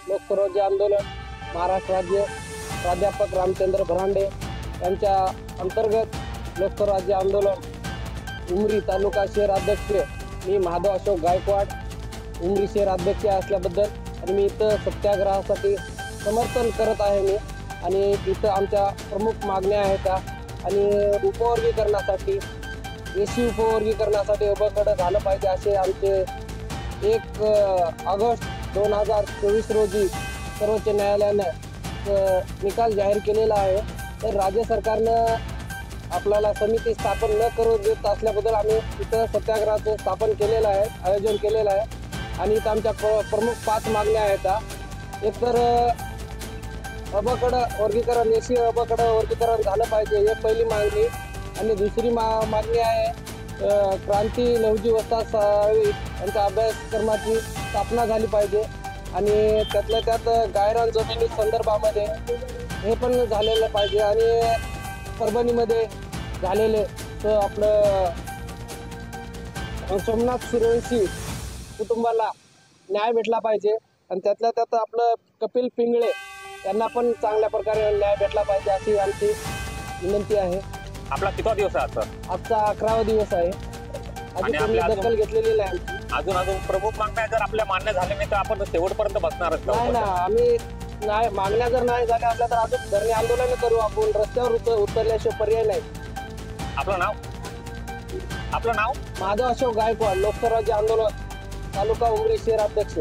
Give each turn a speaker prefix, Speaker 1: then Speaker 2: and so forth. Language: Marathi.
Speaker 1: लोकस्वराज्य आंदोलन महाराष्ट्र राज्य प्राध्यापक रामचंद्र भरांडे यांच्या अंतर्गत लोकस्वराज्य आंदोलन उमरी तालुका शहर अध्यक्ष मी माधव अशोक गायकवाड उमरी शहर अध्यक्ष असल्याबद्दल आणि मी इथं सत्याग्रहासाठी समर्थन करत आहे मी आणि इथं आमच्या प्रमुख मागण्या आहेत आणि उपवर्गीकरणासाठी एसी उपवर्गीकरणासाठी उभं झालं पाहिजे असे आमचे 1 ऑगस्ट 2024 रोजी सर्वोच्च न्यायालयानं निकाल जाहीर केलेला आहे। तर राज्य सरकारनं आपल्याला समिती स्थापन न करू देत असल्याबद्दल आम्ही इथं सत्याग्रहाचं स्थापन केलेलं आहे आयोजन केलेलं आहे आणि इथं आमच्या प्रमुख 5 मागण्या आहेत। एक तर अबकड वर्गीकरण एसी अबकड वर्गीकरण झालं पाहिजे ही पहिली मागणी आणि दुसरी मागणी आहे क्रांती लहुजी वस्ताद यांच्या अभ्यासक्रमाची स्थापना झाली पाहिजे आणि त्यातल्या त्यात गायरान जमिनी संदर्भामध्ये हे पण झालेलं पाहिजे आणि परभणीमध्ये झालेले तर आपलं सोमनाथ सूर्यवंशी कुटुंबाला न्याय भेटला पाहिजे आणि त्यातल्या त्यात आपलं कपिल पिंगळे यांना पण चांगल्या प्रकारे न्याय भेटला पाहिजे अशी आमची विनंती आहे।
Speaker 2: आपला कितवा दिवस आहे
Speaker 1: आजचा 11वा दिवस आहे। अजून दखल घेतलेली नाही
Speaker 2: अजून प्रमुख मागण्या जर आपल्या मान्य झाल्या नाही तर आपण शेवटपर्यंत बसणार
Speaker 1: नाही ना आम्ही नाही मागण्या जर नाही झाल्या असल्या तर अजून धरणे आंदोलन करू आपण रस्त्यावर उतरल्याशिवाय पर्याय नाही।
Speaker 2: आपलं नाव
Speaker 1: माधव अशोक गायकवाड लोकस्वराज्य आंदोलन तालुका उमरी शहर अध्यक्ष।